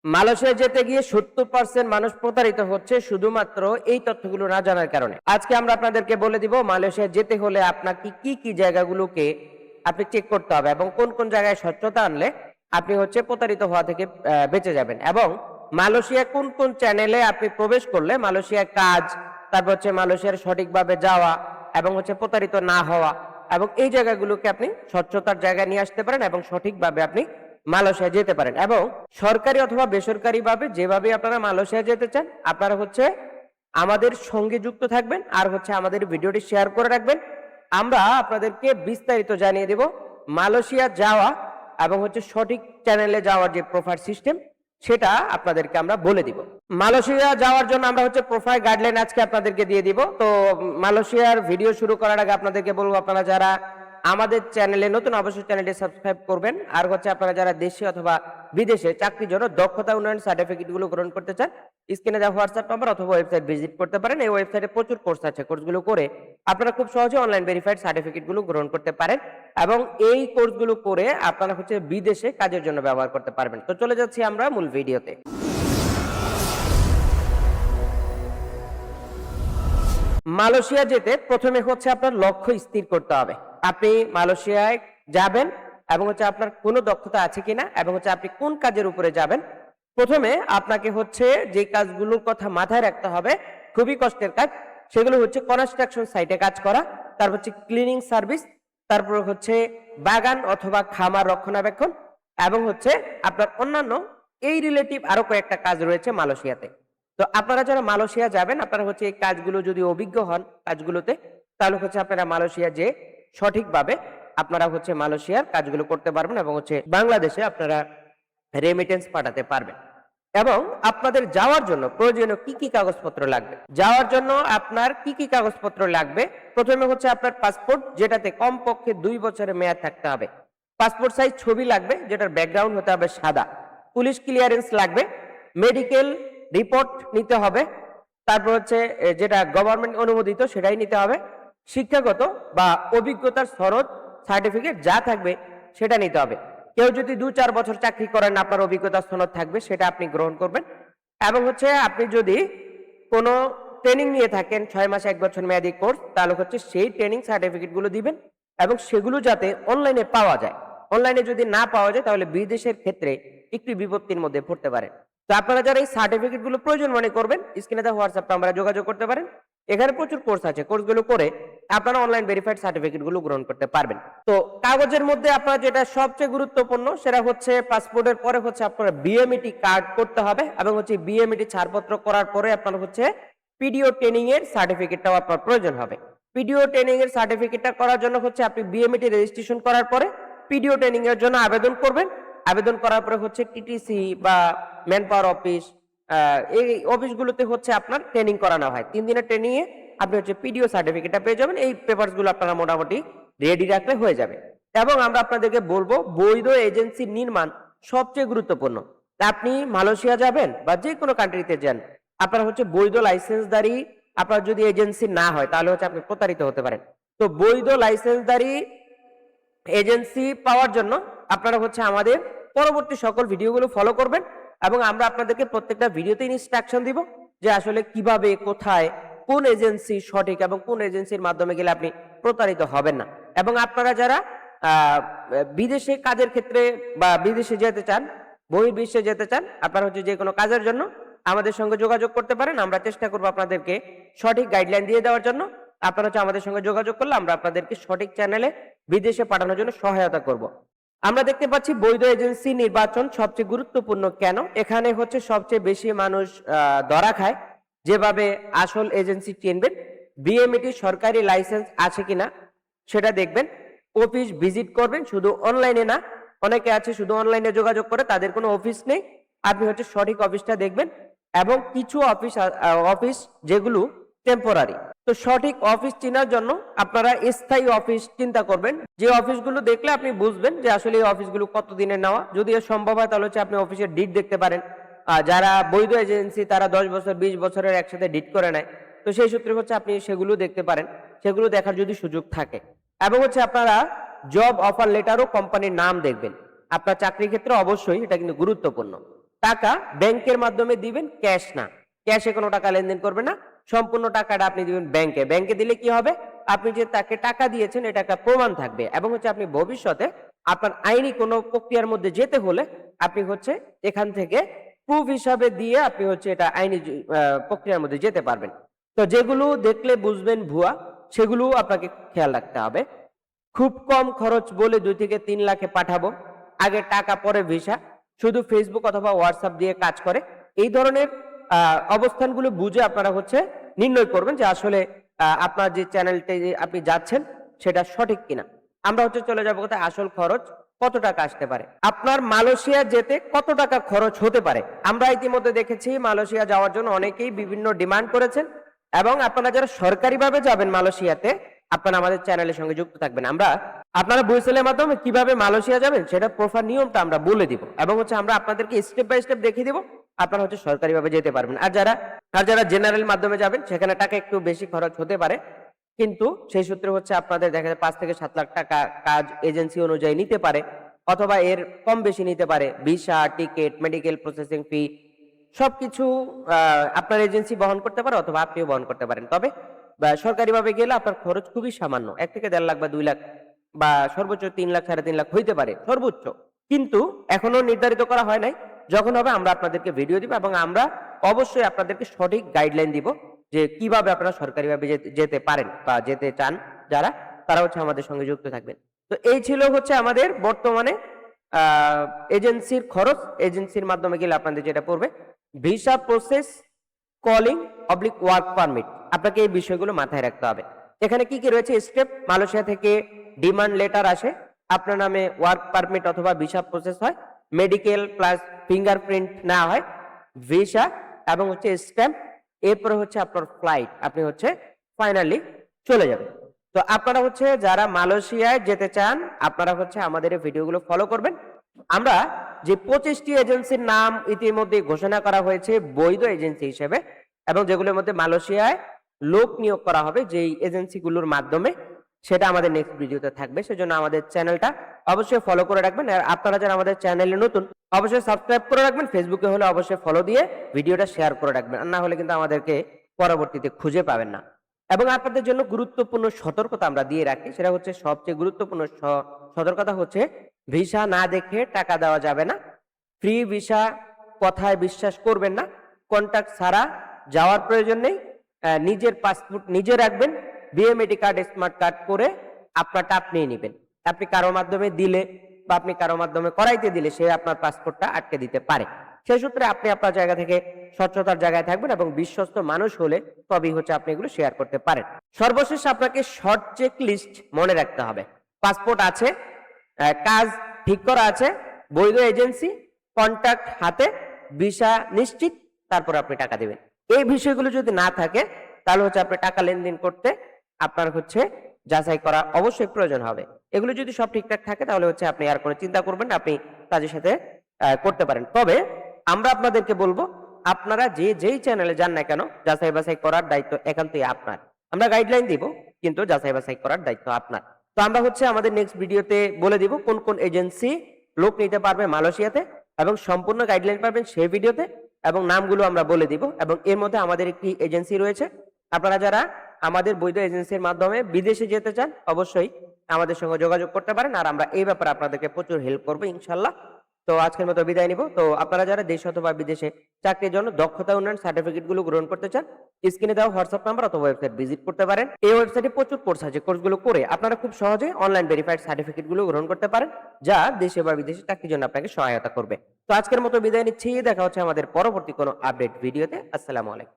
Malaysia যেতে গিয়ে 70% মানুষ প্রতারিত হচ্ছে শুধুমাত্র এই তথ্যগুলো না জানার কারণে। আজকে আমরা আপনাদেরকে বলে দিব মালয়েশিয়া যেতে হলে আপনাকে কি কি জায়গাগুলোকে আপনি চেক করতে হবে এবং কোন কোন জায়গায় স্বচ্ছতা আনলে আপনি প্রতারিত হওয়া থেকে বেঁচে যাবেন, এবং মালয়েশিয়া কোন কোন চ্যানেলে আপনি প্রবেশ করলে মালয়েশিয়ার কাজ, তারপর মালয়েশিয়ার সঠিকভাবে যাওয়া এবং প্রতারিত না হওয়া, এবং এই জায়গাগুলোকে আপনি স্বচ্ছতার জায়গায় নিয়ে আসতে পারেন এবং সঠিকভাবে আপনি মালয়েশিয়া যেতে পারেন। এবং সরকারি অথবা বেসরকারি ভাবে যেভাবে আপনারা মালয়েশিয়া যেতে চান, আপনারা আমাদের সঙ্গে যুক্ত থাকবেন আর আমাদের ভিডিওটি শেয়ার করে রাখবেন। আমরা আপনাদেরকে বিস্তারিত জানিয়ে দেব মালয়েশিয়া যাওয়া এবং সঠিক চ্যানেলে যাওয়ার যে প্রোফাইল সিস্টেম সেটা আপনাদেরকে আমরা বলে দিব। মালয়েশিয়া যাওয়ার জন্য আমরা প্রোফাইল গাইডলাইন আজকে আপনাদেরকে দিয়ে দিব। তো মালয়েশিয়ার ভিডিও শুরু করার আগে আপনাদেরকে বলবো, আপনারা যারা আমাদের চ্যানেলে নতুন অবশ্যই চ্যানেলটি সাবস্ক্রাইব করবেন। আর আপনারা যারা দেশে অথবা বিদেশে চাকরির জন্য দক্ষতা উন্নয়ন সার্টিফিকেট গুলো গ্রহণ করতে চান, স্ক্রিনে দেওয়া হোয়াটসঅ্যাপ নাম্বার অথবা ওয়েবসাইট ভিজিট করতে পারেন। এই ওয়েবসাইটে প্রচুর কোর্স আছে, কোর্সগুলো করে আপনারা খুব সহজে অনলাইন ভেরিফাইড সার্টিফিকেট গুলো গ্রহণ করতে পারেন এবং এই কোর্সগুলো করে আপনারা বিদেশে কাজের জন্য ব্যবহার করতে পারবেন। তো চলে যাচ্ছি আমরা মূল ভিডিওতে। মালয়েশিয়া যেতে প্রথমে আপনার লক্ষ্য স্থির করতে হবে। আপনি মালয়েশিয়ায় যাবেন এবং আপনার কোনো দক্ষতা আছে কিনা এবং আপনি কোন কাজের উপরে যাবেন। প্রথমে আপনাকে যে কাজগুলোর কথা মাথায় রাখতে হবে, খুবই কষ্টের কাজ, সেগুলো কনস্ট্রাকশন সাইটে কাজ করা, তারপর ক্লিনিং সার্ভিস, তারপর বাগান অথবা খামার রক্ষণাবেক্ষণ, এবং আপনার অন্যান্য এই রিলেটিভ আরো কয়েকটা কাজ রয়েছে মালয়েশিয়াতে। তো আপনারা যারা মালয়েশিয়া যাবেন, আপনারা এই কাজগুলো যদি অভিজ্ঞ হন কাজগুলোতে, তাহলে আপনারা মালয়েশিয়া যে সঠিকভাবে আপনারা মালয়েশিয়ার কাজগুলো করতে পারবেন এবং বাংলাদেশে আপনারা রেমিটেন্স পাঠাতে পারবেন। এবং আপনাদের যাওয়ার জন্য প্রয়োজনীয় কি কি কাগজপত্র লাগবে, যাওয়ার জন্য আপনার কি কি কাগজপত্র লাগবে, প্রথমে আপনার পাসপোর্ট, যেটাতে কমপক্ষে 2 বছরের মেয়াদ থাকতে হবে। পাসপোর্ট সাইজ ছবি লাগবে, যেটার ব্যাকগ্রাউন্ড হতে হবে সাদা। পুলিশ ক্লিয়ারেন্স লাগবে, মেডিকেল রিপোর্ট নিতে হবে, তারপর যেটা গভর্নমেন্ট অনুমোদিত সেটাই নিতে হবে। শিক্ষাগত বা অভিজ্ঞতার সনদ সার্টিফিকেট যা থাকবে সেটা নিতে হবে। কেউ যদি 2-4 বছর চাকরি করেন, আপনার অভিজ্ঞতার সনদ থাকবে, সেটা আপনি গ্রহণ করবেন। এবং আপনি যদি কোনো ট্রেনিং নিয়ে থাকেন 6 মাস 1 বছর মেয়াদী কোর্স, তাহলে সেই ট্রেনিং সার্টিফিকেট গুলো দিবেন এবং সেগুলো যাতে অনলাইনে পাওয়া যায়। অনলাইনে যদি না পাওয়া যায় তাহলে বিদেশের ক্ষেত্রে একটু বিপত্তির মধ্যে পড়তে পারেন। তো আপনারা যারা এই সার্টিফিকেট গুলো প্রয়োজন মনে করবেন, স্ক্রিনে দেওয়া হোয়াটসঅ্যাপ নাম্বারে যোগাযোগ করতে পারেন। এখানে প্রচুর কোর্স আছে, কোর্সগুলো করে আপনারা অনলাইন ভেরিফাইড সার্টিফিকেট গুলো গ্রহণ করতে পারবেন। তো কাগজের মধ্যে আপনারা যেটা সবচেয়ে গুরুত্বপূর্ণ সেটা পাসপোর্টের পরে আপনারা বিএমইটি কার্ড করতে হবে এবং বিএমইটি ছাড়পত্র করার পরে আপনার পিডিও ট্রেনিং এর সার্টিফিকেটটাও আপনার প্রয়োজন হবে। পিডিও ট্রেনিং এর সার্টিফিকেটটা করার জন্য আপনি বিএমইটি রেজিস্ট্রেশন করার পরে পিডিও ট্রেনিং এর জন্য আবেদন করবেন। আবেদন করার পরে টিটিসি বা ম্যান পাওয়ার অফিস, এই অফিসগুলোতে আপনার ট্রেনিং করানো হয়। 3 দিনের ট্রেনিং এ আপনি পিডিও সার্টিফিকেটটা পেয়ে যাবেন। এই পেপারস গুলো আপনারা মোটামুটি রেডি রাখলে হয়ে যাবে। এবং আমরা আপনাদেরকে বলবো, বৈধ এজেন্সি নির্মাণ সবচেয়ে গুরুত্বপূর্ণ। আপনি মালয়েশিয়া যাবেন বা যে কোনো কান্ট্রিতে যান, আপনার বৈধ লাইসেন্সধারী আপনার যদি এজেন্সি না হয় তাহলে আপনি প্রতারিত হতে পারেন। তো বৈধ লাইসেন্সধারী এজেন্সি পাওয়ার জন্য আপনারা আমাদের পরবর্তী সকল ভিডিওগুলো ফলো করবেন এবং আমরা আপনাদেরকে প্রত্যেকটা ভিডিওতে ইনস্ট্রাকশন দিব যে আসলে কিভাবে, কোথায়, কোন এজেন্সি সঠিক এবং কোন এজেন্সির মাধ্যমে গেলে আপনি প্রতারিত হবেন না। এবং আপনারা যারা বিদেশে কাজের ক্ষেত্রে বা বিদেশে যেতে চান, বহির্বিশ্বে যেতে চান, আপনারা যে কোনো কাজের জন্য আমাদের সঙ্গে যোগাযোগ করতে পারেন। আমরা চেষ্টা করবো আপনাদেরকে সঠিক গাইডলাইন দিয়ে দেওয়ার জন্য। আপনারা আমাদের সঙ্গে যোগাযোগ করলে আমরা আপনাদেরকে সঠিক চ্যানেলে বিদেশে পাঠানোর জন্য সহায়তা করব। আমরা দেখতে পাচ্ছি বৈধ এজেন্সি নির্বাচন সবচেয়ে গুরুত্বপূর্ণ কেন। এখানে সবচেয়ে বেশি মানুষ ধরা খায়। যেভাবে আসল এজেন্সি চিনবেন, বিএমইটি সরকারি লাইসেন্স আছে কিনা সেটা দেখবেন। অফিস ভিজিট করবেন, শুধু অনলাইনে না। অনেকে আছে শুধু অনলাইনে যোগাযোগ করে, তাদের কোনো অফিস নেই। আপনি সঠিক অফিসটা দেখবেন। এবং কিছু অফিস যেগুলো টেম্পোরারি, তো সঠিক অফিস চেনার জন্য আপনারা স্থায়ী অফিস চিন্তা করবেন। যে অফিসগুলো দেখলে আপনি বুঝবেন যে আসলে এই অফিসগুলো কতদিনের নেওয়া। যদি সম্ভব হয় তাহলে আপনি অফিসের ডিট দেখতে পারেন। যারা বৈধ এজেন্সি তারা 10 বছর 20 বছরের একসাথে ডিট করে নেয়, তো সেই সূত্রে আপনি সেগুলো দেখতে পারেন, সেগুলো দেখার যদি সুযোগ থাকে। এবং আপনারা জব অফার লেটারও কোম্পানির নাম দেখবেন। আপনার চাকরির ক্ষেত্রে অবশ্যই এটা কিন্তু গুরুত্বপূর্ণ। টাকা ব্যাংকের মাধ্যমে দিবেন, ক্যাশ না। ক্যাশে কোনো টাকা লেনদেন করবেন না। সম্পূর্ণ টাকাটা আপনি দিবেন ব্যাংকে। ব্যাংকে দিলে কি হবে? আপনি যে তাকে টাকা দিয়েছেন এটা একটা প্রমাণ থাকবে এবং হচ্ছে আপনি ভবিষ্যতে আপনার আইনি কোনো প্রক্রিয়ার মধ্যে যেতে হলে আপনি হচ্ছে এখান থেকে প্রুফ হিসাবে দিয়ে আপনি হচ্ছে এটা আইনি প্রক্রিয়ার মধ্যে যেতে পারবেন। তো যেগুলো দেখলে বুঝবেন ভুয়া, সেগুলো আপনাকে খেয়াল রাখতে হবে। খুব কম খরচ বলে 2 থেকে 3 লাখে পাঠাবো, আগে টাকা পরে ভিসা, শুধু ফেসবুক অথবা হোয়াটসঅ্যাপ দিয়ে কাজ করে। এই ধরনের অবস্থানগুলো বুঝে আপনারা হচ্ছে নির্ণয় করবেন যে আসলে আপনার যে চ্যানেলটি আপনি যাচ্ছেন সেটা সঠিক কিনা। আমরা হচ্ছে চলে যাবো কোথায়, আসল খরচ কত টাকা আসতে পারে, আপনার মালয়েশিয়া যেতে কত টাকা খরচ হতে পারে। আমরা ইতিমধ্যে দেখেছি মালয়েশিয়া যাওয়ার জন্য অনেকেই বিভিন্ন ডিমান্ড করেছেন এবং আপনারা যারা সরকারিভাবে যাবেন মালয়েশিয়াতে, আপনারা আমাদের চ্যানেলের সঙ্গে যুক্ত থাকবেন। আমরা আপনারা বুয়েসেলের মাধ্যমে কিভাবে মালয়েশিয়া যাবেন সেটা প্রপার নিয়মটা আমরা বলে দিব এবং হচ্ছে আমরা আপনাদেরকে স্টেপ বাই স্টেপ দেখিয়ে দিব, আপনারা হচ্ছে সরকারিভাবে যেতে পারবেন। আর যারা জেনারেল মাধ্যমে যাবেন সেখানে টাকা একটু বেশি খরচ হতে পারে, কিন্তু সেই সূত্রে হচ্ছে আপনাদের দেখা যায় 5 থেকে 7 লাখ টাকা কাজ এজেন্সি অনুযায়ী নিতে পারে অথবা এর কম বেশি নিতে পারে। Visa, ticket, medical processing fee সবকিছু আপনার এজেন্সি বহন করতে পারে অথবা আপনিও বহন করতে পারেন। তবে সরকারিভাবে গেলে আপনার খরচ খুবই সামান্য, 1 থেকে 1.5 লাখ বা 2 লাখ বা সর্বোচ্চ 3 লাখ 3.5 লাখ হইতে পারে সর্বোচ্চ, কিন্তু এখনো নির্ধারিত করা হয় নাই। যখন হবে আমরা আপনাদেরকে ভিডিও দিব এবং আমরা অবশ্যই আপনাদেরকে সঠিক গাইডলাইন দিব যে কিভাবে আপনারা সরকারিভাবে যেতে পারেন বা যেতে চান যারা, তারা হচ্ছে আমাদের সঙ্গে যুক্ত থাকবেন। তো এই ছিল হচ্ছে আমাদের বর্তমানে এজেন্সির খরচ। এজেন্সির মাধ্যমে গেলে আপনাদের যেটা পড়বে visa process, calling oblique work permit, আপনাকে এই বিষয়গুলো মাথায় রাখতে হবে। এখানে কি কি রয়েছে স্টেপ, মালয়েশিয়া থেকে ডিমান্ড লেটার আসে, আপনার নামে ওয়ার্ক পারমিট অথবা ভিসা প্রসেস হয়, মেডিকেল প্লাস ফিঙ্গারপ্রিন্ট নেওয়া হয়, ভিসা এবং হচ্ছে স্ট্যাম্প, এরপরে হচ্ছে আপনার ফ্লাইট, আপনি হচ্ছে ফাইনালি চলে যাবেন। তো আপনারা হচ্ছে যারা মালয়েশিয়ায় যেতে চান আপনারা হচ্ছে আমাদের এই ভিডিওগুলো ফলো করবেন। আমরা যে 25টি এজেন্সির নাম ইতিমধ্যে ঘোষণা করা হয়েছে বৈধ এজেন্সি হিসেবে এবং যেগুলোর মধ্যে মালয়েশিয়ায় লোক নিয়োগ করা হবে যেই এজেন্সিগুলোর মাধ্যমে, সেটা আমাদের নেক্সট ভিডিওতে থাকবে। সেজন্য আমাদের চ্যানেলটা অবশ্যই ফলো করে রাখবেন। আর আপনারা যারা আমাদের চ্যানেলে নতুন অবশ্যই সাবস্ক্রাইব করে রাখবেন, ফেসবুকে হলে অবশ্যই ফলো দিয়ে ভিডিওটা শেয়ার করে রাখবেন, আর না হলে কিন্তু আমাদেরকে পরবর্তীতে খুঁজে পাবেন না। এবং আপনাদের জন্য গুরুত্বপূর্ণ সতর্কতা আমরা দিয়ে রাখি, সেটা হচ্ছে সবচেয়ে গুরুত্বপূর্ণ সতর্কতা হচ্ছে ভিসা না দেখে টাকা দেওয়া যাবে না, ফ্রি ভিসা কথায় বিশ্বাস করবেন না, কন্টাক্ট ছাড়া যাওয়ার প্রয়োজন নেই, নিজের পাসপোর্ট নিজে রাখবেন, বিএমএটি কার্ড স্মার্ট কার্ড করে আপনারটা আপনি নেবেন। আপনি কারো মাধ্যমে দিলে বা আপনি কারো মাধ্যমে করাইতে দিলে সে আপনার পাসপোর্টটা আটকে দিতে পারে। সেই সূত্রে আপনি আপনার জায়গা থেকে স্বচ্ছতার জায়গায় থাকবেন এবং বিশ্বস্ত মানুষ হলে তবেই হচ্ছে আপনি এগুলো শেয়ার করতে পারেন। সর্বশেষ আপনাকে শর্ট চেক লিস্ট মনে রাখতে হবে। পাসপোর্ট আছে, কাজ ঠিক করা আছে, বৈধ এজেন্সি, কন্ট্যাক্ট হাতে, ভিসা নিশ্চিত, তারপর আপনি টাকা দিবেন। এই বিষয়গুলো যদি না থাকে তাহলে হচ্ছে আপনি টাকা লেনদেন করতে আপনার হচ্ছে যাচাই করা অবশ্যই প্রয়োজন হবে। এগুলো যদি সব ঠিকঠাক থাকে তাহলে হচ্ছে আপনি আর কোনো চিন্তা করবেন না, আপনি কাজের সাথে করতে পারেন। তবে আমরা আপনাদেরকে বলবো আপনারা যেই চ্যানেলে যান না কেন যাচাই বাছাই করার দায়িত্ব একান্তই আপনার। আমরা গাইডলাইন দিব কিন্তু যাচাই বাছাই করার দায়িত্ব আপনার। তো আমরা হচ্ছে আমাদের নেক্সট ভিডিওতে বলে দিব কোন কোন এজেন্সি লোক নিতে পারবে মালয়েশিয়াতে এবং সম্পূর্ণ গাইডলাইন পাবেন সেই ভিডিওতে এবং নামগুলো আমরা বলে দিব। এবং এর মধ্যে আমাদের একটি এজেন্সি রয়েছে, আপনারা যারা আমাদের বৈধ এজেন্সির মাধ্যমে বিদেশে যেতে চান অবশ্যই আমাদের সঙ্গে যোগাযোগ করতে পারেন, আর আমরা এই ব্যাপারে আপনাদেরকে প্রচুর হেল্প করবো ইনশাল্লাহ। তো আজকের মতো বিদায় নিব। তো আপনারা যারা দেশ অথবা বিদেশে চাকরির জন্য দক্ষতা উন্নয়ন সার্টিফিকেট গুলো গ্রহণ করতে চান স্ক্রিনে দেওয়া হোয়াটসঅ্যাপ নাম্বার অথবা ওয়েবসাইট ভিজিট করতে পারেন। এই ওয়েবসাইটে প্রচুর কোর্স আছে, কোর্সগুলো করে আপনারা খুব সহজে অনলাইন ভেরিফাইড সার্টিফিকেট গুলো গ্রহণ করতে পারেন যা দেশে বা বিদেশে চাকরির জন্য আপনাকে সহায়তা করবে। তো আজকের মতো বিদায় নিচ্ছি, দেখা হচ্ছে আমাদের পরবর্তী কোনো আপডেট ভিডিওতে। আসসালামু আলাইকুম।